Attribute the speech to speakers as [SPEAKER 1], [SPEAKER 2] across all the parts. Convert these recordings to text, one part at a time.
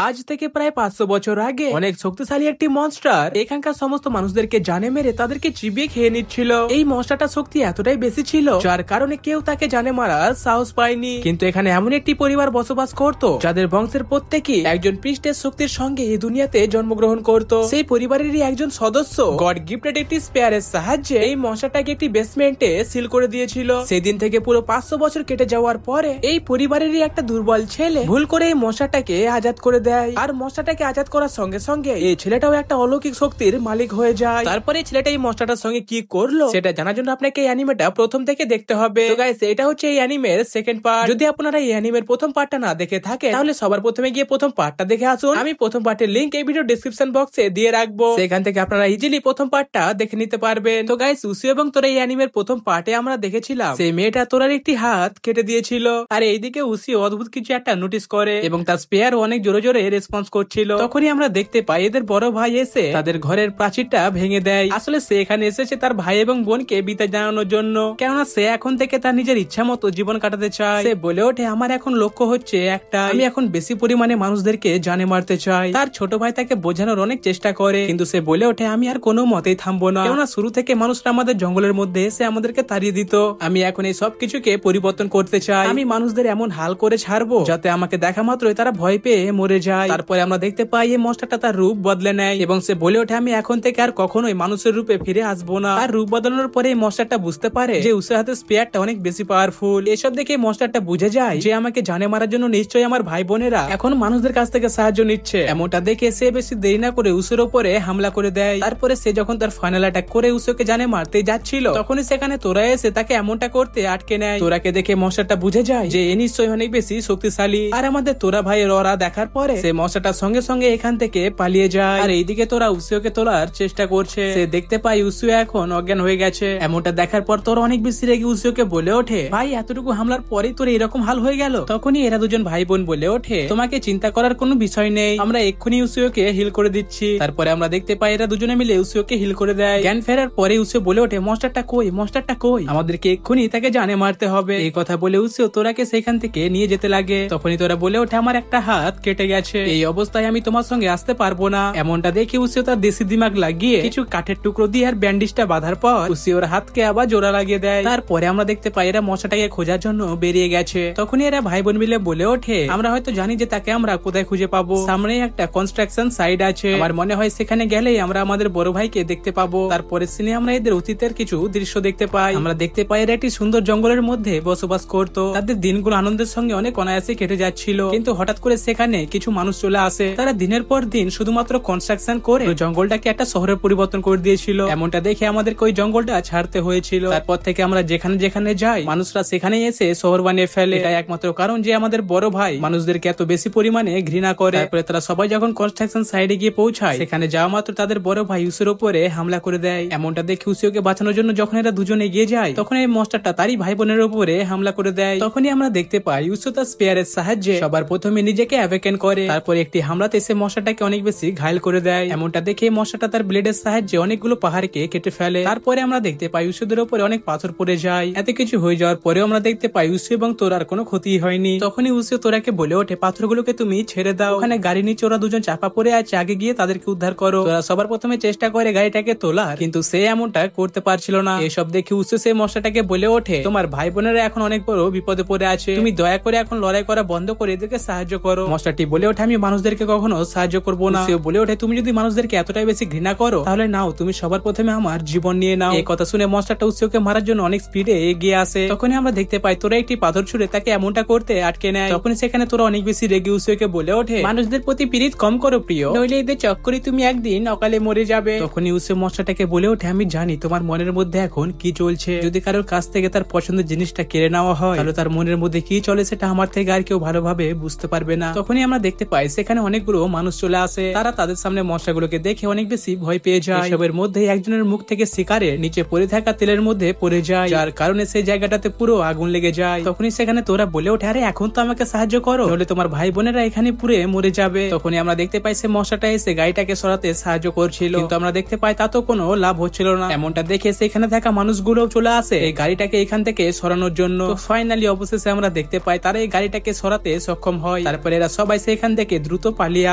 [SPEAKER 1] আজ থেকে প্রায় 500 বছর আগে অনেক শক্তিশালী একটি মনস্টার এখানকার সমস্ত মানুষদেরকে জানে মেরে তাদেরকে চিবিয়ে খেয়ে নিচ্ছিল। এই মনস্টারটার শক্তি এতটাই বেশি ছিল যার কারণে কেউ তাকে জানে মারার সাহস পায়নি। কিন্তু এখানে এমন একটি পরিবার বসবাস করত যাদের বংশের প্রত্যেকেই একজন পৃষ্ঠের শক্তির সঙ্গে এই দুনিয়াতে জন্মগ্রহণ করত। সেই পরিবারেরই একজন সদস্য গড গিফটেড একটি স্পেয়ারের সাহায্যে এই মনস্টারটাকে একটি বেসমেন্টে সিল করে দিয়েছিল। সেদিন থেকে পুরো 500 বছর কেটে যাওয়ার পরে এই পরিবারেরই একটা দুর্বল ছেলে ভুল করে এই মনস্টারটাকে আজাদ করে দেয়। আর মনস্টারটাকে আজাদ করার সঙ্গে সঙ্গে এই ছেলেটাও একটা অলৌকিক শক্তির মালিক হয়ে যায়। তারপরে এই ছেলেটা এই মনস্টারটার সঙ্গে কি করলো সেটা জানার জন্য আপনাকে এই অ্যানিমেটা প্রথম থেকে দেখতে হবে। তো গাইস, এটা হচ্ছে এই অ্যানিমের সেকেন্ড পার্ট। যদি আপনারা এই অ্যানিমের প্রথম পার্টটা না দেখে থাকেন তাহলে সবার প্রথমে গিয়ে প্রথম পার্টটা দেখে আসুন। আমি প্রথম পার্টের লিংক এই ভিডিও ডেসক্রিপশন বক্সে দিয়ে রাখবো, সেখান থেকে আপনারা ইজিলি প্রথম পার্টটা দেখে নিতে পারবেন। তো গাইস, উসু এবং তোরা এই অ্যানিমের প্রথম পার্টে আমরা দেখেছিলাম সেই মেয়েটা তোরার একটি হাত কেটে দিয়েছিল। আর এইদিকে উসি অদ্ভুত কিছু একটা নোটিস করে এবং তার স্পেয়ার অনেক জোরে জোরে রেসপন্স করছিল। তখনই আমরা দেখতে পাই এদের বড় ভাই এসে তাদের ঘরের প্রাচীরটা ভেঙে দেয়। আসলে সে এখানে এসেছে তার ভাই এবং বোনকে বিদায় জানানোর জন্য, কেননা সে এখন থেকে তার নিজের ইচ্ছা মতো জীবন কাটাতে চায়। সে বলে ওঠে, আমার এখন লক্ষ্য হচ্ছে একটা, আমি এখন বেশি পরিমাণে মানুষদেরকে জানে মারতে চাই। তার ছোট ভাই তাকে বোঝানোর অনেক চেষ্টা করে কিন্তু সে বলে ওঠে, আমি আর কোনো মতেই থামবো না, কেননা শুরু থেকে মানুষরা আমাদের জঙ্গলের মধ্যে এসে আমাদেরকে তাড়িয়ে দিত। আমি এখন এই সব কিছুকে পরিবর্তন করতে চাই। আমি মানুষদের এমন হাল করে ছাড়বো যাতে আমাকে দেখা মাত্রই তারা ভয় পেয়ে মরে যায়। তারপরে আমরা দেখতে পাই এই মনস্টারটা তার রূপ বদলে নেয় এবং সে বলে ওঠে, আমি এখন থেকে আর কখনোই মানুষের রূপে ফিরে আসবো না। আর রূপ বদলানোর পরে এই মনস্টারটা বুঝতে পারে যে উসের হাতে স্পেয়ারটা অনেক বেশি পাওয়ারফুল। এসব দেখে মনস্টারটা বুঝে যায় যে আমাকে জানে মারার জন্য নিশ্চয়ই আমার ভাই বোনেরা এখন মানুষদের কাছ থেকে সাহায্য নিচ্ছে। এমনটা দেখে সে বেশি দেরি না করে উসের উপরে হামলা করে দেয়। তারপরে সে যখন তার ফাইনাল অ্যাটাক করে উসকে জানে মারতে যাচ্ছিল তখনই সেখানে তোরা এসে তাকে এমনটা করতে আটকে নেয়। তোরাকে দেখে মনস্টারটা বুঝে যায় যে এ নিশ্চয়ই অনেক বেশি শক্তিশালী। আর আমাদের তোরা ভাইয়ের ওরা দেখার পরে সে মনস্টারটার সঙ্গে সঙ্গে এখান থেকে পালিয়ে যায়। আর এইদিকে তোরা উসিওকে তোলার চেষ্টা করছে। সে দেখতে পাই উসিও এখন অজ্ঞান হয়ে গেছে। এমনটা দেখার পর তোরা অনেক বেশি রেগে উসিওকে বলে ওঠে, ভাই এতটুকু হামলার পরেই তোর এরকম হাল হয়ে গেল। তখনই এরা দুজন ভাই বোন বলে ওঠে, তোমাকে চিন্তা করার কোনো বিষয় নেই, আমরা এক্ষুনি উসিওকে হিল করে দিচ্ছি। তারপরে আমরা দেখতে পাই এরা দুজনে মিলে উসিওকে হিল করে দেয়। জ্ঞান ফেরার পরে উসিও বলে ওঠে, মনস্টারটা কই, মনস্টারটা কই, আমাদেরকে এক্ষুনি তাকে জানে মারতে হবে। এই কথা বলে উসিও তোরাকে সেখান থেকে নিয়ে যেতে লাগে। তখনই তোরা বলে ওঠে, আমার একটা হাত কেটে গেছে, এই অবস্থায় আমি তোমার সঙ্গে আসতে পারবো না। এমনটা দেখে উসিও তার দেশি দিমাগ লাগিয়ে কিছু কাঠের টুকরো দিয়ে আর ব্যান্ডেজটা বাঁধার পর উসিওর হাতকে আবার জোড়া লাগিয়ে দেয়। তারপরে আমরা দেখতে পাই এরা মশাটাকে খোঁজার জন্য বেরিয়ে গেছে। তখনই এরা ভাই বোন মিলে বলে ওঠে, আমরা হয়তো জানি যে তাকে আমরা কোথায় খুঁজে পাবো, সামনে একটা কনস্ট্রাকশন সাইট আছে, আমার মনে হয় সেখানে গেলেই আমরা আমাদের বড় ভাইকে দেখতে পাবো। তারপরে সিনে আমরা এদের অতীতের কিছু দৃশ্য দেখতে পাই। আমরা দেখতে পাই এরা একটি সুন্দর জঙ্গলের মধ্যে বসবাস করতো। তাদের দিনগুলো আনন্দের সঙ্গে অনেক অনায়াসে কেটে যাচ্ছিল, কিন্তু হঠাৎ করে সেখানে কিছু মানুষ চলে আসে। তারা দিনের পর দিন শুধুমাত্র কনস্ট্রাকশন করে জঙ্গলটাকে একটা শহরে পরিবর্তন করে দিয়েছিল। এমনটা দেখে আমাদেরকে ওই জঙ্গলটা ছাড়তে হয়েছিল। তারপর থেকে আমরা যেখানে যেখানে যাই মানুষরা সেখানে এসে শহর বানিয়ে ফেলে। এটা একমাত্র কারণ যে আমাদের বড় ভাই মানুষদেরকে এত বেশি পরিমাণে ঘৃণা করে। তারপরে তারা সবাই যখন কনস্ট্রাকশন সাইডে গিয়ে পৌঁছায় সেখানে যাওয়া মাত্র তাদের বড় ভাই উসের উপরে হামলা করে দেয়। এমনটা দেখে উসিওকে বাঁচানোর জন্য যখন এরা দুজনে এগিয়ে যায় তখন এই মনস্টারটা তারই ভাই বোনের উপরে হামলা করে দেয়। তখনই আমরা দেখতে পাই উসু তার স্পেয়ারের সাহায্যে সবার প্রথমে নিজেকে অ্যাওয়েকেন করে। তারপরে একটি হামলাতে সে মশাটাকে অনেক বেশি ঘায়ল করে দেয়। এমনটা দেখে মশাটা তার ব্লেডের সাহায্যে অনেকগুলো পাহাড়কে কেটে ফেলে। তারপরে আমরা দেখতে পাই উসুদের উপরে অনেক পাথর পড়ে যায়। এত কিছু হয়ে যাওয়ার পরেও আমরা দেখতে পাই উসু এবং তোরার কোনো ক্ষতি হয়নি। তখনই উসু তোরাকে বলে ওঠে, পাথরগুলোকে তুমি ছেড়ে দাও, ওখানে গাড়ি নিচে ওরা দুজন চাপা পড়ে আছে, আগে গিয়ে তাদেরকে উদ্ধার করো। তোরা সবার প্রথমে চেষ্টা করে গাড়িটাকে তোলার, কিন্তু সে এমনটা করতে পারছিল না। এসব দেখে উসু সে মশাটাকে বলে ওঠে, তোমার ভাই বোনেরা এখন অনেক বড় বিপদে পড়ে আছে, তুমি দয়া করে এখন লড়াই করা বন্ধ করে এদেরকে সাহায্য করো। মশাটি বলে ওঠে, আমি মানুষদেরকে কখনো সাহায্য করবো না। সে বলে ওঠে, তুমি যদি মানুষদেরকে এতটাই বেশি ঘৃণা করো তাহলে নাও, তুমি সবার প্রথমে আমার জীবন নিয়ে নাও। এই কথা শুনে মশাটা উসুকে মারার জন্য অনেক স্পিডে এগিয়ে আসে। তখনই আমরা দেখতে পাই তোরা একটি পাথর ছুঁড়ে তাকে এমনটা করতে আটকে নেয়। তখন সেখানে তোরা অনেক বেশি রেগে উসুকে বলে ওঠে, মানুষদের প্রতি পিরিত কম করো প্রিয়, নইলে এদের চক্করে তুমি একদিন অকালে মরে যাবে। তখনই উসু মশাটাকে বলে ওঠে, আমি জানি তোমার মনের মধ্যে এখন কি চলছে, যদি কারোর কাছ থেকে তার পছন্দের জিনিসটা কেড়ে নেওয়া হয় তাহলে তার মনের মধ্যে কি চলে সেটা আমার থেকে আর কেউ ভালোভাবে বুঝতে পারবে না। তখনই আমরা দেখতে পাই সেখানে অনেকগুলো মানুষ চলে আসে। তারা তাদের সামনে মশাগুলোকে দেখে অনেক বেশি ভয় পেয়ে যায়। এসবের মধ্যে একজনের মুখ থেকে শিকারের নিচে পড়ে থাকা তেলের মধ্যে পড়ে যায়, যার কারণে সেই জায়গাটাতে পুরো আগুন লেগে যায়। তখনই সেখানে তোরা বলে ওঠে, আরে এখন তো আমাকে সাহায্য করো, নইলে তোমার ভাই বোনেরা এখানে পুড়ে মরে যাবে। তখনই আমরা দেখতে পাই সে মশাটা এসে গাড়িটাকে সরাতে সাহায্য করছিল, কিন্তু আমরা দেখতে পাই তা তো কোনো লাভ হচ্ছিল না। এমনটা দেখে সেখানে থাকা মানুষগুলো চলে আসে এই গাড়িটাকে এখান থেকে সরানোর জন্য। ফাইনালি অবশেষে আমরা দেখতে পাই তারা এই গাড়িটাকে সরাতে সক্ষম হয়। তারপরে এরা সবাই সেখান সেখান থেকে দ্রুত পালিয়ে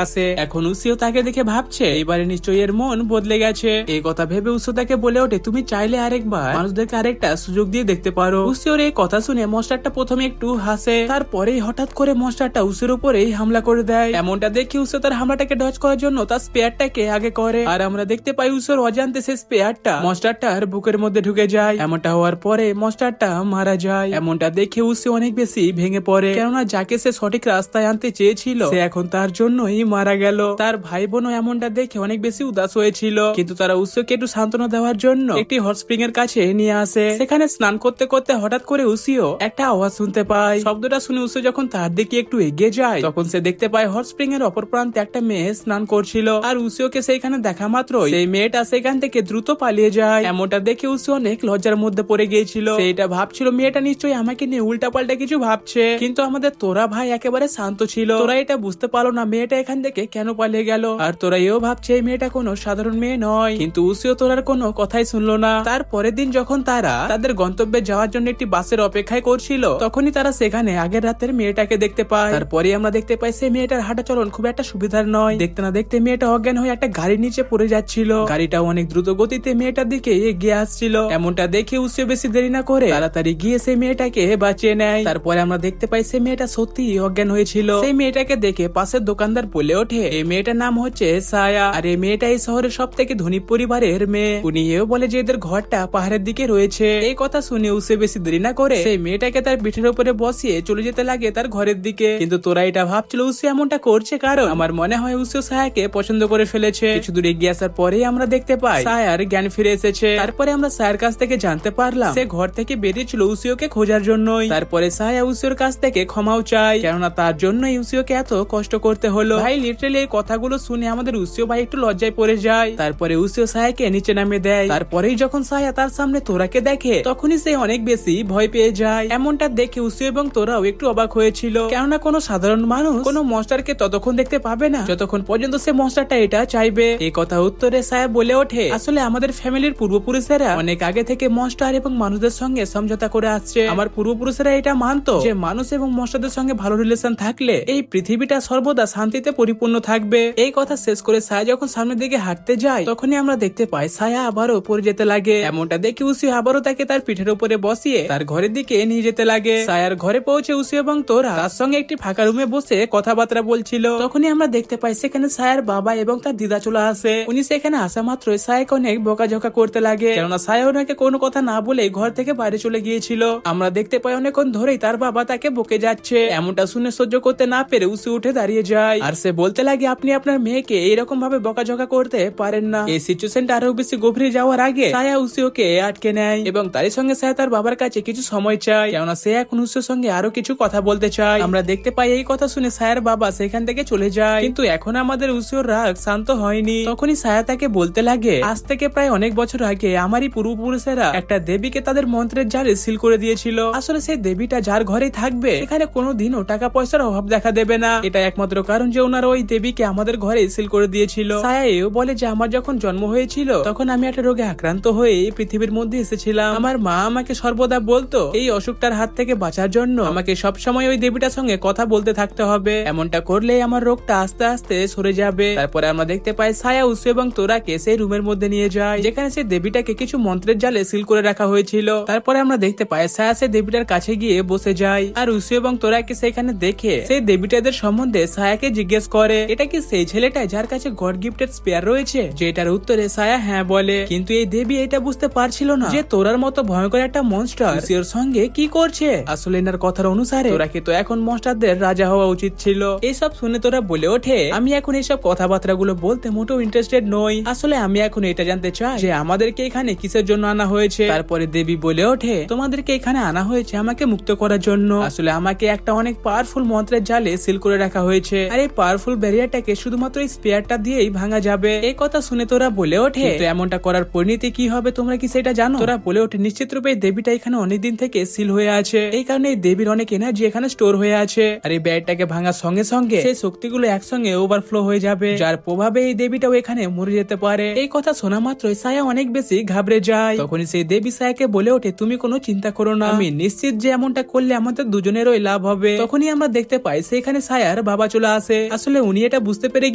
[SPEAKER 1] আসে। এখন উসিও তাকে দেখে ভাবছে এবারে নিশ্চয়ই এর মন বদলে গেছে। এই কথা ভেবে উসিও তাকে বলে ওঠে তুমি চাইলে আরেকবার মানুষদেরকে আরেকটা সুযোগ দিয়ে দেখতে পারো। উসিওর এই কথা শুনে মনস্টারটা প্রথমে একটু হাসে, তারপরেই হঠাৎ করে মনস্টারটা উসিওর উপরেই হামলা করে দেয়। এমনটা দেখে উসিও তার হামলাটাকে ডজ করার জন্য তার স্পেয়ারটাকে আগে করে, আর আমরা দেখতে পাই উসিওর অজান্তে সেই স্পেয়ারটা মনস্টারটার বুকের মধ্যে ঢুকে যায়। এমনটা হওয়ার পরে মনস্টারটা মারা যায়। এমনটা দেখে উসিও অনেক বেশি ভেঙে পড়ে, কেননা যাকে সে সঠিক রাস্তায় আনতে চেয়েছিল সে এখন তার জন্যই মারা গেল। তার ভাই বোনও এমনটা দেখে অনেক বেশি উদাস হয়েছিল, কিন্তু তারা উসিওকে একটু সান্ত্বনা দেওয়ার জন্য একটি হট স্প্রিং এর কাছে নিয়ে আসে। সেখানে স্নান করতে করতে হঠাৎ করে উসিও একটা আওয়াজ শুনতে পায়। শব্দটা শুনে উসিও যখন তার দিকে একটু এগিয়ে যায় তখন সে দেখতে পায় হট স্প্রিং এর অপর প্রান্তে একটা মেয়ে স্নান করছিল, আর উসিওকে সেইখানে দেখা মাত্রই সেই মেয়েটা সেখান থেকে দ্রুত পালিয়ে যায়। এমনটা দেখে উসিও অনেক লজ্জার মধ্যে পড়ে গিয়েছিল। সেইটা ভাবছিল মেয়েটা নিশ্চয়ই আমাকে নিয়ে উল্টা পাল্টা কিছু ভাবছে, কিন্তু আমাদের তোরা ভাই একেবারে শান্ত ছিল। তোরা এটা বুঝতে পারলো না মেয়েটা এখান থেকে কেন পালিয়ে গেল, আর তোরা এও ভাবছে এই মেয়েটা কোনো সাধারণ মেয়ে নয়। কিন্তু উসিও তোরার কোনো কথাই শুনলো না। তার পরের দিন যখন তারা তাদের গন্তব্যে যাওয়ার জন্য একটি বাসের অপেক্ষায় করছিল তখনই তারা সেখানে আগের রাতের মেয়েটাকে দেখতে পায়। তারপরে আমরা দেখতে পাই সেই মেয়েটার হাঁটা চলন খুব একটা সুবিধার নয়। দেখতে না দেখতে মেয়েটা অজ্ঞান হয়ে একটা গাড়ির নিচে পড়ে যাচ্ছিল। গাড়িটাও অনেক দ্রুত গতিতে মেয়েটার দিকে এগিয়ে আসছিল। এমনটা দেখে উসিও বেশি দেরি না করে তাড়াতাড়ি গিয়ে সেই মেয়েটাকে বাঁচিয়ে নেয়। তারপরে আমরা দেখতে পাই সেই মেয়েটা সত্যি অজ্ঞান হয়েছিল। সেই মেয়েটাকে দেখে পাশের দোকানদার বলে ওঠে এই মেয়েটার নাম হচ্ছে সায়া, আর এই মেয়েটা এই শহরের সব থেকে ধনী পরিবারের মেয়ে। উনি এও বলে যে এদের ঘরটা পাহাড়ের দিকে রয়েছে। এই কথা শুনে উসে বেশি দেরি না করে সেই মেয়েটাকে তার পিঠের উপরে বসিয়ে চলে যেতে লাগে তার ঘরের দিকে। কিন্তু তোরা এটা ভাবছিল উসে এমনটা করছে কারণ আমার মনে হয় উসে সায়াকে পছন্দ করে ফেলেছে। কিছু দূর এগিয়ে আসার পরেই আমরা দেখতে পাই সায়ার জ্ঞান ফিরে এসেছে। তারপরে আমরা সায়ার কাছ থেকে জানতে পারলাম সে ঘর থেকে বেরিয়েছিল উসিওকে খোঁজার জন্যই। তারপরে সায়া উসিওর কাছ থেকে ক্ষমাও চায়, কেননা তার জন্যই উসিওকে এত কষ্ট করতে হলো। ভাই লিটারালি এই কথাগুলো শুনে আমাদের উসিও ভাই একটু লজ্জায় পড়ে যায়। তারপরে উসিও সায়াকে নিচে নামিয়ে দেয়। তারপরেই যখন সায়া তার সামনে তোরাকে দেখে তখনই সে অনেক বেশি ভয় পেয়ে যায়। এমনটা দেখে উসিও এবং তোরাও একটু অবাক হয়েছিল, কেননা কোনো সাধারণ মানুষ কোনো মনস্টারকে ততক্ষণ দেখতে পাবে না যতক্ষণ পর্যন্ত সে মনস্টারটা এটা চাইবে। এই কথা উত্তরে সায়া বলে ওঠে আসলে আমাদের ফ্যামিলির পূর্বপুরুষেরা অনেক আগে থেকে মনস্টার এবং মানুষদের সঙ্গে সমঝোতা করে আসছে। আমার পূর্বপুরুষেরা এটা মানতো যে মানুষ এবং মনস্টারদের সঙ্গে ভালো রিলেশন থাকলে এই পৃথিবীটা সর্বদা শান্তিতে পরিপূর্ণ থাকবে। এই কথা শেষ করে সায়া যখন সামনের দিকে হাঁটতে যায় তখনই আমরা দেখতে পাই সায়া আবারও পড়ে যেতে লাগে। এমনটা দেখে উসিও আবারও তাকে তার পিঠের উপরে বসিয়ে তার ঘরের দিকে নিয়ে যেতে লাগে। সায়ার ঘরে পৌঁছে উসিও এবং তোরা তার সঙ্গে একটি ফাঁকা রুমে বসে কথাবার্তা বলছিল। তখনই আমরা দেখতে পাই সেখানে সায়ার বাবা এবং তার দিদা চলে আসে। উনি সেখানে আসা মাত্রই সায়াকে অনেক বকাঝকা করতে লাগে, কেননা সায়া ওনাকে কোনো কথা না বলে ঘর থেকে বাইরে চলে গিয়েছিল। আমরা দেখতে পাই অনেকক্ষণ ধরেই তার বাবা তাকে বকে যাচ্ছে। এমনটা শুনে সহ্য করতে না পেরে উসি উঠে দাঁড়িয়ে যায়, আর সে বলতে লাগে আপনি আপনার মেয়েকে এইরকম ভাবে বকাঝকা করতে পারেন না। এই সিচুয়েশনটা আরো বেশি গভীরে যাওয়ার আগে সায়া উসিওকে আটকে নেয় এবং তারই সঙ্গে সায়া তার বাবার কাছে কিছু সময় চায়, কেননা সে এখন উসিওর সঙ্গে আরো কিছু কথা বলতে চায়। আমরা দেখতে পাই এই কথা শুনে সায়ার বাবা সেখান থেকে চলে যায়, কিন্তু এখন আমাদের উসিওর রাগ শান্ত হয়নি। তখনই সায়া তাকে বলতে লাগে আজ থেকে প্রায় অনেক বছর আগে আমারই পূর্বপুরুষেরা একটা দেবীকে তাদের মন্ত্রের জালে সিল করে দিয়েছিল। আসলে সেই দেবীটা যার ঘরেই থাকবে এখানে কোনোদিনও টাকা পয়সার অভাব দেখা দেবে না। এটা একমাত্র কারণ যে ওনারা ওই দেবীকে আমাদের ঘরে সিল করে দিয়েছিল। সায়া এও বলে যে আমার যখন জন্ম হয়েছিল তখন আমি একটা রোগে আক্রান্ত হয়ে এই পৃথিবীর মধ্যে এসেছিলাম। আমার মা আমাকে সর্বদা বলতো এই অসুখটার হাত থেকে বাঁচার জন্য আমাকে সবসময় ওই দেবীটার সঙ্গে কথা বলতে থাকতে হবে, এমনটা করলে আমার রোগটা আস্তে আস্তে সরে যাবে। তারপরে আমরা দেখতে পাই সায়া উসু এবং তোরাকে সেই রুমের মধ্যে নিয়ে যায় যেখানে সেই দেবীটাকে কিছু মন্ত্রের জালে সিল করে রাখা হয়েছিল। তারপরে আমরা দেখতে পাই সায়া সেই দেবীটার কাছে গিয়ে বসে যায়, আর উসু এবং তোরাকে সেখানে দেখে সেই দেবীটাদের সম্বন্ধে সায়াকে জিজ্ঞেস করে এটা কি সেই ছেলেটা যার কাছে গড গিফটেড স্পেয়ার রয়েছে? যেটার উত্তরে সায়া হ্যাঁ বলে, কিন্তু এই দেবী এটা বুঝতে পারছিল না যে তোরার মতো ভয়ঙ্কর একটা মনস্টার উসিওর সঙ্গে কি করছে। আসলে এনার কথার অনুসারে তোরাকে তো এখন মনস্টারদের রাজা হওয়া উচিত ছিল। এইসব শুনে তোরা বলে ওঠে আমি এখন এইসব কথাবার্তা গুলো বলতে মোটেও ইন্টারেস্টেড নই। আসলে আমি এখন এটা জানতে চাই যে আমাদেরকে এখানে কিসের জন্য আনা হয়েছে। তারপরে দেবী বলে ওঠে তোমাদেরকে এখানে আনা হয়েছে আমাকে মুক্ত করার জন্য। আসলে আমাকে একটা অনেক পাওয়ারফুল মন্ত্রের জালে সিল করে রাখা হয়েছে, আর এই পাওয়ারফুল ব্যারিয়ারটাকে শুধুমাত্র এই স্পেয়ারটা দিয়েই ভাঙা যাবে। এই কথা শুনে তোরা বলে ওঠে তো এমনটা করার পরিণতি কি হবে তোমরা কি সেটা জানো? তোরা বলে ওঠে নিশ্চিত রূপে দেবীটা এখানে অনেকদিন থেকে সিল হয়ে আছে, এই কারণে এই দেবীর অনেক এনার্জি এখানে স্টোর হয়ে আছে, আর এই ব্যারিয়ারটাকে ভাঙার সঙ্গে সঙ্গে সেই শক্তিগুলো একসঙ্গে ওভারফ্লো হয়ে যাবে, যার প্রভাবে এই দেবীটাও এখানে মরে যেতে পারে। এই কথা শোনা মাত্রই সায়া অনেক বেশি ঘাবড়ে যায়। তখনই সেই দেবী সায়াকে বলে ওঠে তুমি কোনো চিন্তা করো না, আমি নিশ্চিত যে এমনটা করলে আমাদের দুজনেরই লাভ হবে। তখনই আমরা দেখতে পাই সেখানে সায়ার তোরার বাবা চলে আসে। আসলে উনি এটা বুঝতে পেরে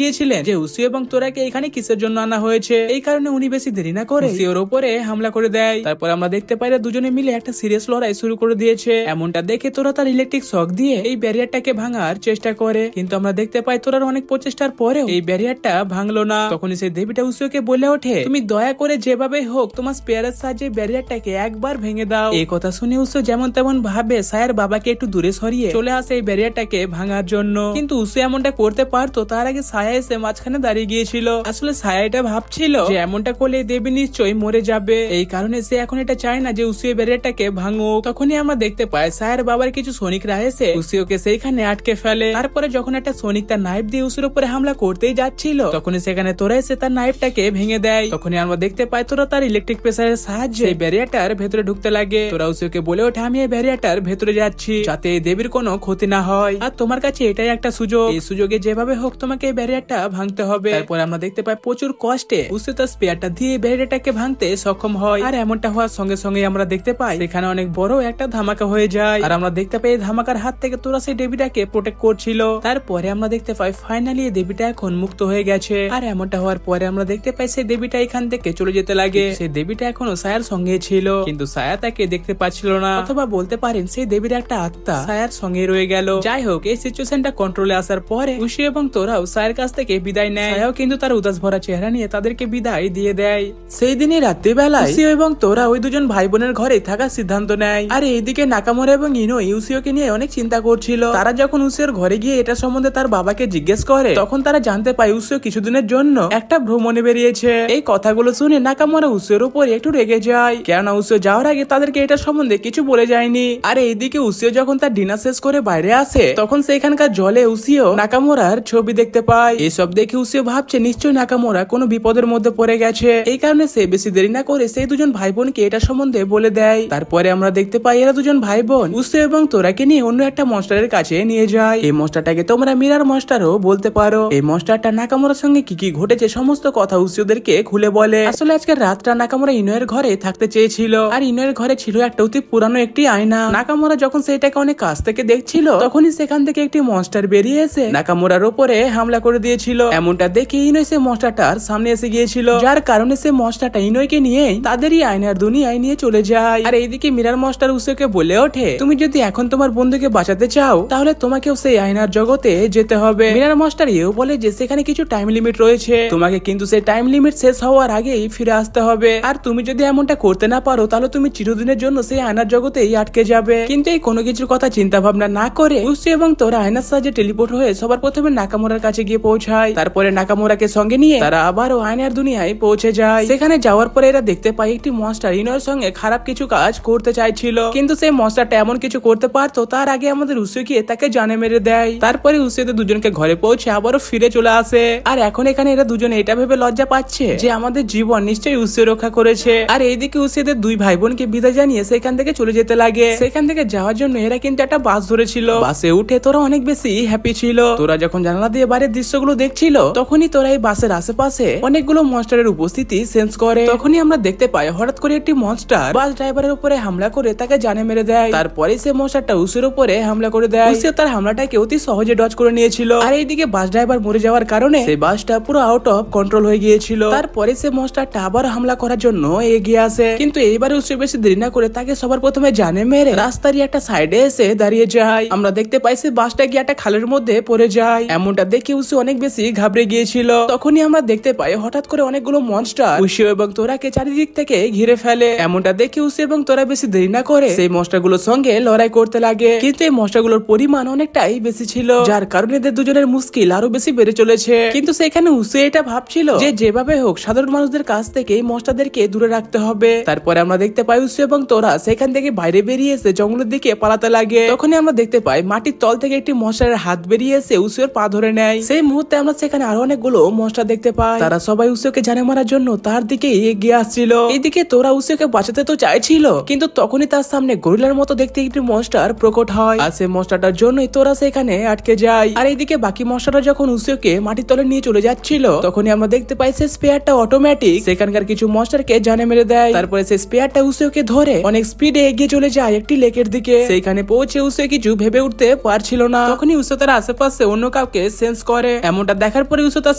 [SPEAKER 1] গিয়েছিলেন যে উসিও এবং তোরাকে এখানে কিসের জন্য আনা হয়েছে, এই কারণে উনি বেশি দেরি না করে উসিওর উপরে হামলা করে দেয়। তারপর আমরা দেখতে পাই দুজনে মিলে একটা সিরিয়াস লড়াই শুরু করে দিয়েছে। এমনটা দেখে তোরা তার ইলেকট্রিক শক দিয়ে এই ব্যারিয়ারটাকে ভাঙার চেষ্টা করে, কিন্তু আমরা দেখতে পাই তোরার অনেক প্রচেষ্টার পরেও এই ব্যারিয়ারটা ভাঙলো না। তখনই সেই দেবীটা উসিওকে বলে ওঠে, তুমি দয়া করে যেভাবে হোক তোমার স্পেয়ারের সাহায্যে ব্যারিয়ারটাকে একবার ভেঙে দাও। এই কথা শুনে উসিও যেমন তেমন ভাবে সায়ার বাবাকে একটু দূরে সরিয়ে চলে আসে এই ব্যারিয়ারটাকে ভাঙার জন্য, কিন্তু উসিও এমনটা করতে পারতো তার আগে সায়া এসে মাঝখানে দাঁড়িয়ে গিয়েছিল। আসলে সায়া এটা ভাবছিল যে এমনটা করলে দেবী নিশ্চয়ই মরে যাবে, এই কারণে সে এখন এটা চায় না যে উসিও ব্যারিয়ারটাকে ভাঙুক। তখনই আমরা দেখতে পাই সায়ার বাবার কিছু সৈনিকরা এসে উসিওকে সেইখানে আটকে ফেলে। তারপরে যখন একটা সৈনিক তার নাইফ দিয়ে উসির উপরে হামলা করতেই যাচ্ছিল, তখনই সেখানে তোরা এসে তার নাইফটাকে ভেঙে দেয়। তখনই আমরা দেখতে পাই তোরা তার ইলেকট্রিক প্রেসারের সাহায্যে এই ব্যারিয়ারটার ভেতরে ঢুকতে লাগে। তোরা উসিওকে বলে ওঠে, আমি এই ব্যারিয়ারটার ভেতরে যাচ্ছি যাতে এই দেবীর কোনো ক্ষতি না হয়, আর তোমার কাছে এটাই একটা সুযোগ, এই সুযোগে যেভাবে হোক তোমাকে এই ব্যারিয়ারটা ভাঙতে হবে। তারপর আমরা দেখতে পাই প্রচুর কষ্টে উসিও তার স্পেয়ারটা দিয়ে ব্যারিয়ারটাকে ভাঙতে সক্ষম হয়। আর এমনটা হওয়ার সঙ্গে সঙ্গে আমরা দেখতে পাই সেখানে অনেক বড় একটা ধামাকা হয়ে যায়। আর আমরা দেখতে পাই ধামাকার হাত থেকে তোরা সেই দেবীটাকে প্রোটেক্ট করছিল। তারপরে আমরা দেখতে পাই ফাইনালি এই দেবীটা এখন মুক্ত হয়ে গেছে। আর এমনটা হওয়ার পরে আমরা দেখতে পাই সেই দেবীটা এখান থেকে চলে যেতে লাগে। সেই দেবীটা এখনো সায়ার সঙ্গে ছিল, কিন্তু সায়া তাকে দেখতে পাচ্ছিল না, অথবা বলতে পারেন সেই দেবীর একটা আত্মা সায়ার সঙ্গে রয়ে গেল। যাই হোক, এই সিচুয়েশনটা কন্ট্রোলে আসার পরে উসিও এবং তোরাও সায়ার কাছ থেকে বিদায় নেয়। সায়াও কিন্তু তার উদাস ভরা চেহারা নিয়ে তাদেরকে বিদায় দিয়ে দেয়। সেই দিনই রাত্রিবেলায় উসিও এবং তোরা ওই দুজন ভাই বোনের ঘরে থাকার সিদ্ধান্ত নেয়। আর এইদিকে নাকামোরা এবং ইনোই উসিওকে নিয়ে অনেক চিন্তা করছিল। তারা যখন উসিওর ঘরে গিয়ে এটা সম্বন্ধে তার বাবাকে জিজ্ঞেস করে, তখন তারা জানতে পায় উসিও কিছুদিনের জন্য একটা ভ্রমণে বেরিয়েছে। এই কথাগুলো শুনে নাকামোরা উসিওর উপর একটু রেগে যায়, কেননা উসিও যাওয়ার আগে তাদেরকে এটা সম্বন্ধে কিছু বলে যায়নি। আর এইদিকে উসিও যখন তার ডিনার শেষ করে বাইরে আসে, তখন সেখানকার জলে উসিও নাকামোরার ছবি দেখতে পায়। এইসব দেখে উসিও ভাবছে নিশ্চয়ই নাকামোরা কোনো বিপদের মধ্যে পড়ে গেছে, এই কারণে সে বেশি দেরি না করে সেই দুজন ভাই বোনকে এটা সম্বন্ধে বলে দেয়। তারপরে আমরা দেখতে পাই এরা দুজন ভাই বোন উসিও এবং তোরাকে নিয়ে অন্য একটা মনস্টারের কাছে নিয়ে যায়। এই মনস্টারটাকে তোমরা মিরার মনস্টারও বলতে পারো। এই মনস্টারটা নাকামোরার সঙ্গে কি কি ঘটেছে সমস্ত কথা উসিওদেরকে খুলে বলে। আসলে আজকের রাতটা নাকামোরা ইনোয়ের ঘরে থাকতে চেয়েছিল, আর ইনোয়ের ঘরে ছিল একটা অতি পুরানো একটি আয়না। নাকামোরা যখন সেটাকে অনেক কাছ থেকে দেখছিল, তখনই সেখান থেকে একটি মনস্টার বেরিয়ে এসে নাকামোরার উপরে হামলা করে দিয়েছিল। এমনটা দেখে ইনোই সে মনস্টারটার সামনে এসে গিয়েছিল, যার কারণে সে মনস্টারটা ইনোইকে নিয়ে তাদেরই আয়নার দুনিয়ায় নিয়ে চলে যায়। আর এইদিকে মিরার মনস্টার উসিওকে বলে ওঠে, তুমি যদি এখন তোমার বন্ধুকে বাঁচাতে চাও তাহলে তোমাকেও সেই আয়নার জগতে যেতে হবে। মিরার মনস্টার এও বলে যে সেখানে কিছু টাইম লিমিট রয়েছে, তোমাকে কিন্তু সেই টাইম লিমিট শেষ হওয়ার আগেই ফিরে আসতে হবে। আর তুমি যদি এমনটা করতে না পারো তাহলে তুমি চিরদিনের জন্য সেই আয়নার জগতেই আটকে যাবে। কিন্তু এই কোনো কিছুর কথা চিন্তা ভাবনা না করে উসিও এবং তোরা আয়নার সাহায্যে টেলিপোর্ট হয়ে সবার প্রথমে নাকামোরার কাছে গিয়ে পৌঁছায়। তারপরে নাকামোরাকে সঙ্গে নিয়ে তারা আবারও আয়নার দুনিয়ায় পৌঁছে যায়। সেখানে যাওয়ার পরে এরা দেখতে পায় একটি মনস্টার ইনোর সঙ্গে খারাপ কিছু কাজ করতে চাইছিল, কিন্তু সেই মনস্টারটা এমন কিছু করতে পারতো তার আগে আমাদের উসিও গিয়ে তাকে জানে মেরে দেয়। তারপরে উসিওদের দুজনকে ঘরে পৌঁছে আবারও ফিরে চলে আসে। আর এখন এখানে এরা দুজনে এটা ভেবে লজ্জা পাচ্ছে যে আমাদের জীবন নিশ্চয়ই উসিও রক্ষা করেছে। আর এইদিকে উসিওদের দুই ভাই বোনকে বিদায় জানিয়ে সেখান থেকে চলে যেতে লাগে। সেখান থেকে যাওয়ার জন্য এরা কিন্তু একটা বাস ধরেছিল। বাসে উঠে তোরা অনেক বেশি হ্যাপি ছিল। তোরা যখন জানালা দিয়ে বাইরের দৃশ্যগুলো দেখছিল, তখনই তোরা এই বাসের আশেপাশে অনেকগুলো মনস্টারের উপস্থিতি সেন্স করে। তখনই আমরা দেখতে পাই হঠাৎ করে একটি মনস্টার বাস ড্রাইভারের উপরে হামলা করে তাকে জানে মেরে দেয়। তারপরে সে মনস্টারটা উসিওর উপরে হামলা করে দেয়। উসিও তার হামলাটাকে অতি সহজে ডজ করে নিয়েছিল। আর এইদিকে বাস ড্রাইভার মরে যাওয়ার কারণে সেই বাসটা পুরো আউট অফ কন্ট্রোল হয়ে গিয়েছিল। তারপরে সে মনস্টারটা আবার হামলা করার জন্য এগিয়ে আসে, কিন্তু এইবারে উসিও বেশি দেরি না করে তাকে সবার প্রথমে জানে মেরে রাস্তারই একটা সাইডে এসে দাঁড়িয়ে যায়। আমরা দেখতে পাই সে বাসটা গিয়ে একটা খালের মধ্যে পড়ে যায়। এমনটা দেখে উসিও অনেক বেশি ঘাবড়ে গিয়েছিল। তখনই আমরা দেখতে পাই হঠাৎ করে অনেকগুলো মনস্টার উসিও এবং তোরাকে চারিদিক থেকে ঘিরে ফেলে। এমনটা দেখে উসিও এবং তোরা বেশি দেরি না করে সেই মনস্টারগুলোর সঙ্গে লড়াই করতে লাগে, কিন্তু এই মনস্টারগুলোর পরিমাণ অনেকটাই বেশি ছিল, যার কারণে এদের দুজনের মুশকিল আরো বেশি বেড়ে চলেছে। কিন্তু সেখানে উসিও এটা ভাবছিল যে যেভাবে হোক সাধারণ মানুষদের কাছ থেকে এই মনস্টারদেরকে দূরে রাখতে হবে। তারপরে আমরা দেখতে পাই উসিও এবং তোরা সেখান থেকে বাইরে বেরিয়ে এসে জঙ্গলের দিকে পালাতে লাগে। তখনই আমরা দেখতে পাই মাটির তল থেকে একটি মনস্টারের হাত বেরিয়ে এসে উসিওর পা ধরে নেয়। সেই মুহূর্তে আমরা সেখানে আরো অনেকগুলো মনস্টার দেখতে পাই। তারা সবাই উসিওকে জানে মারার জন্য তার দিকে এগিয়ে আসছিল। এইদিকে তোরা উসিওকে বাঁচাতে তো চাইছিল, কিন্তু তখনই তার সামনে গরিলার মতো দেখতে একটি মনস্টার প্রকট হয়। আর সেই মনস্টারটার জন্যই তোরা সেখানে আটকে যায়। আর এইদিকে বাকি মনস্টাররা যখন উসিওকে মাটির তলে নিয়ে চলে যাচ্ছিল, তখনই আমরা দেখতে পাই সে স্পেয়ারটা অটোমেটিক সেখানকার কিছু মনস্টারকে জানে মেরে দেয়। তারপরে সেই স্পেয়ারটা উসিওকে ধরে অনেক স্পিডে এগিয়ে চলে যায় একটি লেকের দিকে। সেইখানে পৌঁছে উসিও কিছু ভেবে উঠতে পারছিল না। তখনই উসিও উসো তার আশেপাশে অন্য কাউকে সেন্স করে। এমনটা দেখার পরে উসো তার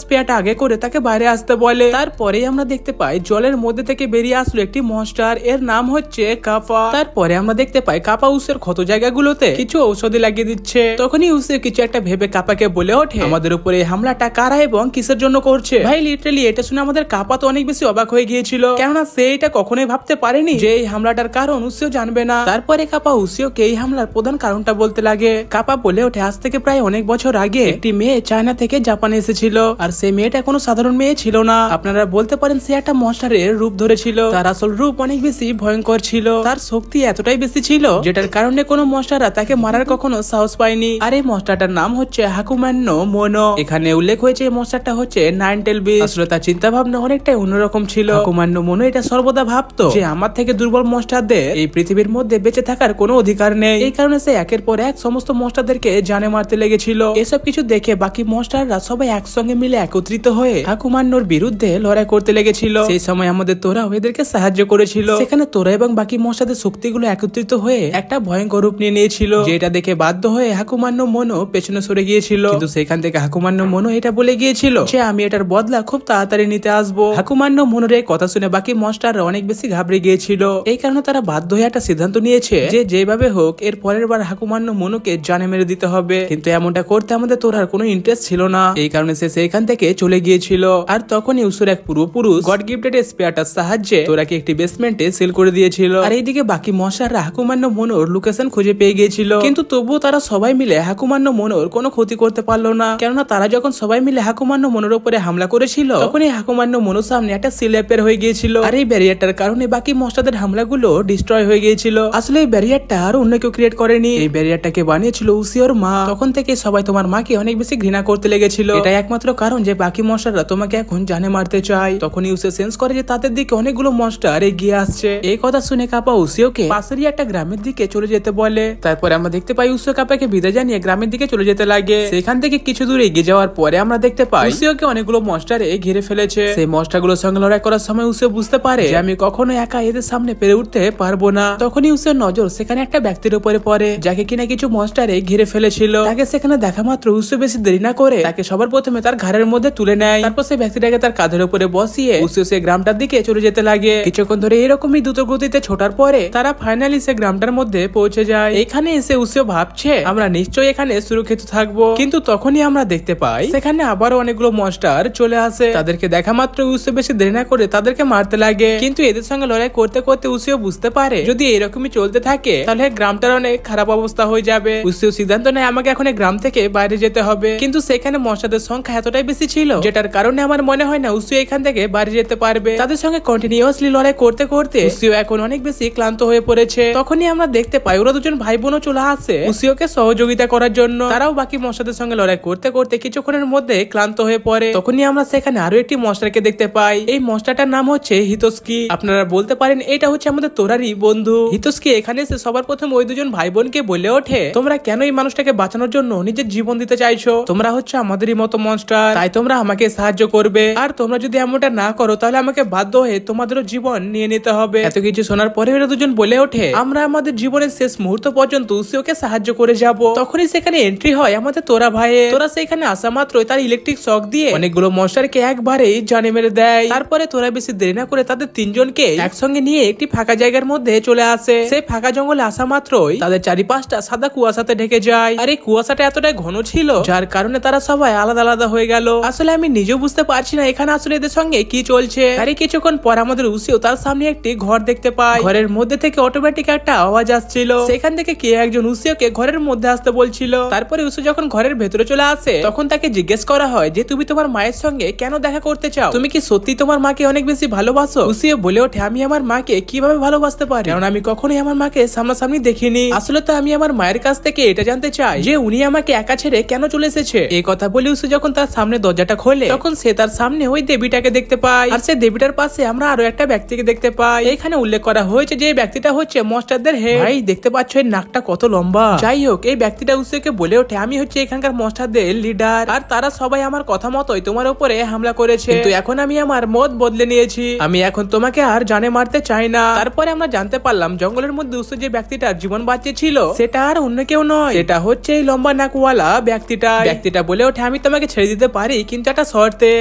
[SPEAKER 1] স্পেয়ারটা আগে করে তাকে বাইরে আসতে বলে। তারপরে আমরা দেখতে পাই জলের মধ্যে থেকে বেরিয়ে আসলো একটি মনস্টার, এর নাম হচ্ছে কাপা। তারপরে আমরা দেখতে পাই কাপা উসের ক্ষত জায়গাগুলোতে কিছু ঔষধি লাগিয়ে দিচ্ছে। তখনই উসে কিছু একটা ভেবে কাপাকে বলে ওঠে, আমাদের উপরে হামলাটা কারা এবং কিসের জন্য করছে? ভাই লিটারালি এটা শুনে আমাদের কাপা তো অনেক বেশি অবাক হয়ে গিয়েছিল, কেননা সে এটা কখনোই ভাবতে পারেনি যে এই হামলাটার কারণ উসেও জানবে না। তারপরে কাপা উসেওকে এই হামলার প্রধান কারণটা বলতে লাগে। কাপা বলে ওঠে, আজ থেকে প্রায় অনেক বছর আগে একটি মেয়ে চায়না থেকে জাপানে এসেছিল, আর সেই মেয়েটা কোনো সাধারণ মেয়ে ছিল না। আপনারা বলতে পারেন সে একটা মনস্টারের রূপ ধরেছিল। তার আসল রূপ অনেক বেশি ভয়ঙ্কর ছিল, তার শক্তি এতটাই বেশি ছিল যেটার কারণে কোনো মনস্টাররা তাকে মারার কখনো সাহস পায়নি। আর এই মনস্টারটার নাম হচ্ছে হাকুমান্নো মোনো। এখানে উল্লেখ হয়েছে এই মনস্টারটা হচ্ছে নাইন টেল বিস্ট। আসলে তার চিন্তা ভাবনা অনেকটাই অন্যরকম ছিল। হাকুমান্নো মোনো এটা সর্বদা ভাবতো যে আমার থেকে দুর্বল মনস্টারদের এই পৃথিবীর মধ্যে বেঁচে থাকার কোনো অধিকার নেই। এই কারণে সে একের পর এক সমস্ত মনস্টারদেরকে জানে মারতে লেগেছিল। এসব কিছু দেখে বাকি মনস্টাররা সবাই একসঙ্গে মিলে একত্রিত হয়ে হাকুমান্নোর বিরুদ্ধে লড়াই করতে লেগেছিল। সেই সময় আমাদের তোরা এদেরকে সাহায্য করেছিল। সেখানে তোরা এবং বাকি মনস্টারদের শক্তিগুলো একত্রিত হয়ে একটা ভয়ঙ্কর রূপ নিয়ে নিয়েছিল, যেটা দেখে বাধ্য হয়ে হাকুমান্নো মোনো পেছনে সরে গিয়েছিল। কিন্তু সেখান থেকে হাকুমান্নো মোনো এটা বলে গিয়েছিল যে আমি এটার বদলা খুব তাড়াতাড়ি নিতে আসবো। হাকুমান্নো মোনোর এই কথা শুনে বাকি মনস্টাররা অনেক বেশি ঘাবড়ে গিয়েছিল। এই কারণে তারা বাধ্য হয়ে একটা সিদ্ধান্ত নিয়েছে যে যেভাবে হোক এর পরের বার হাকুমান্নো মোনোকে জানে মেরে দিতে হবে। কিন্তু এমনটা করতে আমাদের তোরার কোনো ইন্টারেস্ট ছিল না। এই কারণে সে সেখান থেকে চলে গিয়েছিল। আর তখনই উসুর এক পূর্বপুরুষ গড গিফটেড স্পেয়ারটার সাহায্যে তোরাকে একটি বেসমেন্টে সেল করে দিয়েছিল। আর এইদিকে বাকি মনস্টাররা হাকুমান্নো মোনোর লোকেশন খুঁজে পেয়ে গিয়েছিল, কিন্তু তবুও তারা সবাই মিলে হাকুমান্নো মোনোর কোনো ক্ষতি করতে পারলো না। কেননা তারা যখন সবাই মিলে হাকুমান্নো মোনোর উপরে হামলা করেছিল তখনই হাকুমান্নো মোনোর সামনে একটা সিলেপের হয়ে গিয়েছিল। আর এই ব্যারিয়ারটার কারণে বাকি মনস্টারদের হামলাগুলো ডিস্ট্রয় হয়ে গিয়েছিল। আসলে এই ব্যারিয়ারটা আর অন্য কেউ ক্রিয়েট করেনি, এই ব্যারিয়ারটাকে বানিয়েছিল উসিওর মা। তখন থেকে সবাই তোমার মাকে অনেক বেশি ঘৃণা করতে লেগেছিল। এটাই একমাত্র কারণ যে বাকি মনস্টাররা তোমাকে এখন জানে মারতে চায়। তখনই উসে সেন্স করে যে তাদের দিকে অনেকগুলো মনস্টার এগিয়ে আসছে। এই কথা শুনে কাপা উসিওকে পাশেরই একটা গ্রামের দিকে চলে যেতে বলে। তারপরে আমরা দেখতে পাই উসিও কাপাকে বিদায় জানিয়ে গ্রামের দিকে চলে যেতে লাগে। সেখান থেকে কিছু দূর এগিয়ে যাওয়ার পরে আমরা দেখতে পাই উসিওকে অনেকগুলো মনস্টারে ঘিরে ফেলেছে। সেই মনস্টারগুলোর সঙ্গে লড়াই করার সময় উসিও বুঝতে পারে যে আমি কখনো একা এদের সামনে পেরে উঠতে পারবো না। তখনই উসিওর নজর সেখানে একটা ব্যক্তির উপরে পড়ে যাকে কিনা কিছু মনস্টারে ঘিরে ফেলেছিল। তাকে সেখানে দেখা মাত্র উসিও বেশি দেরি না করে তাকে সবার প্রথমে তার ঘাড়ের মধ্যে তুলে নেয়। তারপর সেই ব্যক্তিটাকে তার কাঁধের উপরে বসিয়ে উসিও সে গ্রামটার দিকে চলে যেতে লাগে। কিছুক্ষণ ধরে এরকমই দ্রুত গতিতে ছোটার পরে তারা ফাইনালি সে গ্রামটার মধ্যে পৌঁছে যায়। এখানে এসে উসিও ভাবছে আমরা নিশ্চয়ই এখানে সুরক্ষিত থাকবো, কিন্তু তখনই আমরা দেখতে পাই সেখানে আবারও অনেকগুলো মনস্টার চলে আসে। তাদেরকে দেখা মাত্র উসিও বেশি দেরি না করে তাদেরকে মারতে লাগে। কিন্তু এদের সঙ্গে লড়াই করতে করতে উসিও বুঝতে পারে যদি এরকমই চলতে থাকে তাহলে গ্রামটার অনেক খারাপ অবস্থা হয়ে যাবে। উসিও সিদ্ধান্ত নেয় আমাকে এখন এই গ্রাম থেকে বাইরে যেতে হবে। কিন্তু সেখানে মনস্টারদের সংখ্যা এতটাই বেশি ছিল যেটার কারণে আমার মনে হয় না উসিও এখান থেকে বাইরে যেতে পারবে। তাদের সঙ্গে কন্টিনিউয়াসলি লড়াই করতে করতে উসিও এখন অনেক বেশি ক্লান্ত হয়ে পড়েছে। তখনই আমরা দেখতে পাই ওরা দুজন ভাই বোনও চলে আসে উসিওকে সহযোগিতা করার জন্য। তারাও বাকি মনস্টারদের সঙ্গে লড়াই করতে করতে কিছুক্ষণের মধ্যে ক্লান্ত হয়ে পড়ে। তখনই আমরা সেখানে আরো একটি মনস্টারকে দেখতে পাই। এই মনস্টারটার নাম হচ্ছে হিতোস্কি। আপনারা বলতে পারেন এটা হচ্ছে আমাদের তোরারই বন্ধু। হিতোস্কি এখানে এসে সবার প্রথম ওই দুজন ভাই বোনকে বলে ওঠে তোমরা কেন এই মানুষটাকে বাঁচানোর জন্য নিজের জীবন দিতে চাইছো? তোমরা হচ্ছে আমাদেরই মতো মনস্টার, তাই তোমরা আমাকে সাহায্য করবে। আর তোমরা যদি এমনটা না করো তাহলে আমাকে বাধ্য হয়ে তোমাদেরও জীবন নিয়ে নিতে হবে। এত কিছু শোনার পরে ওরা দুজন বলে ওঠে আমরা আমাদের জীবনের শেষ মুহূর্ত পর্যন্ত উসিওকে সাহায্য করে যাব। তখনই সেখানে এন্ট্রি হয় আমাদের তোরা ভাইয়ের। তোরা সেখানে আসা মাত্র তার ইলেকট্রিক শক দিয়ে অনেকগুলো মনস্টারকে একবারেই জানে মেরে দেয়। তারপরে তোরা বেশি দেরি না করে তাদের তিনজনকে একসঙ্গে নিয়ে একটি ফাঁকা জায়গার মধ্যে চলে আসে। সেই ফাঁকা জঙ্গলে আসা মাত্রই তাদের চারিপাশটা সাদা কুয়াশাতে ঢেকে যায়। আর এই কুয়াশাটা এতটাই ঘন ছিল যার কারণে তারা সবাই আলাদা আলাদা হয়ে গেল। আসলে আমি নিজেও বুঝতে পারছি না এখানে আসলে এদের সঙ্গে কি চলছে। আর কিছুক্ষণ পর আমাদের উসিও তার সামনে একটি ঘর দেখতে পায়। ঘরের মধ্যে থেকে অটোমেটিক একটা আওয়াজ আসছিল। সেখান থেকে কে একজন উসিওকে ঘরের মধ্যে আসতে বলছিল। তারপরে উসিও যখন ঘরের ভেতরে চলে আসে তখন তাকে জিজ্ঞেস করা হয় যে তুমি তোমার মায়ের সঙ্গে কেন দেখা করতে চাও? তুমি কি সত্যি তোমার মাকে অনেক বেশি ভালোবাসো? উসিও বলে ওঠে আমি আমার মাকে কিভাবে ভালোবাসতে পারি, কারণ আমি কখনোই আমার মাকে সামনাসামনি দেখিনি। আসলে তো আমি আমার মায়ের কাছ থেকে এটা জানতে চাই যে উনি আমাকে একা ছেড়ে কেন চলে এসেছে। এই কথা বলে উসিও যখন তার সামনে দরজাটা খোলে তখন সে তার সামনে ওই দেবীটাকে দেখতে পায়। আর সেই দেবীটার পাশে আমরা আরো একটা ব্যক্তিকে দেখতে পাই। এখানে উল্লেখ করা হয়েছে যে এই ব্যক্তিটা হচ্ছে মনস্টারদের হেড। ভাই দেখতে পাচ্ছ এর নাকটা কত লম্বা। যাই হোক এই ব্যক্তিটা উসিওকে বলে ওঠে আমি হচ্ছে এখানকার মনস্টারদের লিডার, আর তারা সবাই আমার কথা মতোই তোমার উপরে হামলা করেছে, কিন্তু এখন আমি আমার মত বদলে নিয়েছি। আমি এখন তোমাকে আর জানে মারতে চাই না। তারপরে আমরা জানতে পারলাম জঙ্গলের মধ্যে উসিও যে ব্যক্তিটার জীবন বাঁচিয়েছিল সেটা আর অন্য কেউ নয়, এটা হচ্ছে এই লম্বা লম্বা নাকওয়ালা ব্যক্তিটা বলে ওঠে, আমি তোমাকে ছেড়ে দিতে পারি, কিন্তু একটা শর্তে।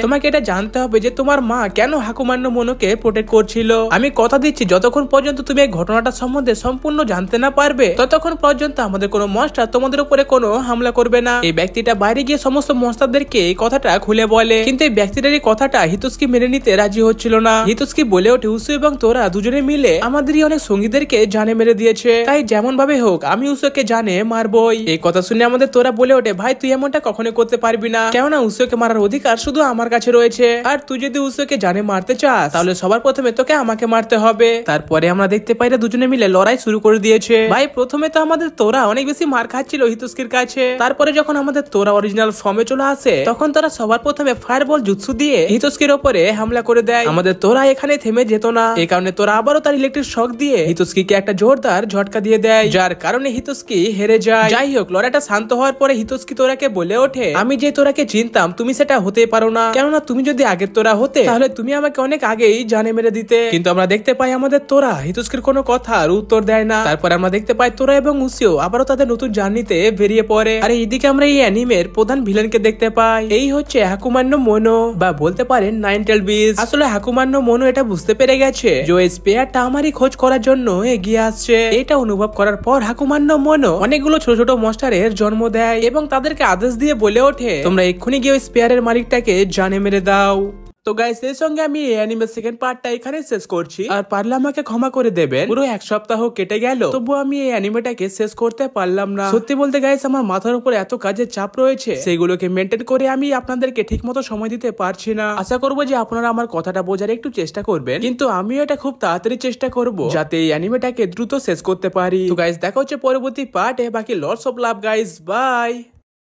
[SPEAKER 1] তোমাকে এটা জানতে হবে যে তোমার মা কেন হাকুমান্য মোনোকে প্রোটেক্ট করছিল। আমি কথা দিচ্ছি যতক্ষণ পর্যন্ত তুমি এই ঘটনাটা সম্বন্ধে সম্পূর্ণ জানতে না পারবে ততক্ষণ পর্যন্ত আমাদের কোনো মনস্টার তোমাদের উপরে কোনো হামলা করবে না। এই ব্যক্তিটা বাইরে গিয়ে সমস্ত মনস্টারদেরকে এই কথাটা খুলে বলে, কিন্তু এই ব্যক্তিটার এই কথাটা হিতোস্কি মেনে নিতে রাজি হচ্ছিল না। হিতোস্কি বলে ওঠে, উসু এবং তোরা দুজনে মিলে আমাদেরই অনেক সঙ্গীদেরকে জানে মেরে দিয়েছে, তাই যেমন ভাবে হোক আমি উসুকে জানে মারবই। এই কথা শুনে আমাদের তোরা বলে ওঠে, ভাই তুই এমনটা কখনো করতে পারবি না, কেননা উসুকে মারার অধিকার শুধু আমার কাছে রয়েছে, আর তুই যদি উসুকে জানে মারতে চাস তাহলে সবার প্রথমে তোকে আমাকে মারতে হবে। তারপরে আমরা দেখতে পাই দুজনে মিলে লড়াই শুরু করে দিয়েছে। ভাই প্রথমে তো আমাদের তোরা অনেক বেশি মার খাচ্ছিল হিতোস্কির কাছে, তারপরে যখন আমাদের তোরা অরিজিনাল ফর্মে চলে আসে তখন তারা সবার প্রথমে ফায়ারবল জুৎসু দিয়ে হিতোস্কির উপরে হামলা করে দেয়। আমাদের তোরা এখানে থেমে যেত না, এই কারণে তোরা আবারও তার ইলেকট্রিক শক দিয়ে হিতোস্কিকে একটা জোরদার ঝটকা দিয়ে দেয়, যার কারণে হিতোস্কি হেরে যায়। যাই হোক, লড়াইটা শান্ত হওয়ার পরে হিতোস্কি তোরাকে বলে ওঠে, আমি যে তোরাকে চিনতাম তুমি সেটা হতে পারো না, কেননা তুমি যদি আগের তোরা হতে তাহলে তুমি আমাকে অনেক আগেই জানে মেরে দিতে। কিন্তু আমরা দেখতে পাই আমাদের তোরা হিতোস্কির কোনো কথার উত্তর দেয় না। তারপর আমরা দেখতে পাই তোরা এবং উসিও আবারও তাদের নতুন জার্নিতে বেরিয়ে পড়ে। আর এইদিকে আমরা এই অ্যানিমের প্রধান ভিলেনকে দেখতে পাই, এই হচ্ছে হাকুমান্য মোনো, বা বলতে পারেন নাইনটেল বিস্ট। আসলে হাকুমান্য মোনো এটা বুঝতে পেরে গেছে যে এই স্পেয়ারটা আমারই খোঁজ করার জন্য এগিয়ে আসছে। এটা অনুভব করার পর হাকুমান্য মোনো অনেকগুলো ছোট ছোট মনস্টারের জন্ম দেয় এবং তাদেরকে আদেশ দিয়ে বলে ওঠে, তোমরা এক্ষুনি গিয়ে ওই স্পেয়ারের মালিকটাকে জানে মেরে দাও। তো গাইস এর সঙ্গে আমি এই অ্যানিমের সেকেন্ড পার্টটা এখানে শেষ করছি, আর পারলে আমাকে ক্ষমা করে দেবেন, পুরো এক সপ্তাহ কেটে গেল তবু আমি এই অ্যানিমেটাকে শেষ করতে পারলাম না। সত্যি বলতে গাইস আমার মাথার উপর এত কাজের চাপ রয়েছে, সেগুলোকে মেনটেন করে আমি আপনাদেরকে ঠিক মতো সময় দিতে পারছি না। আশা করবো যে আপনারা আমার কথাটা বোঝার একটু চেষ্টা করবেন, কিন্তু আমিও এটা খুব তাড়াতাড়ি চেষ্টা করব যাতে এই অ্যানিমেটাকে দ্রুত শেষ করতে পারি। তো গাইস দেখা হচ্ছে পরবর্তী পার্টে, বাকি lots of love guys, by.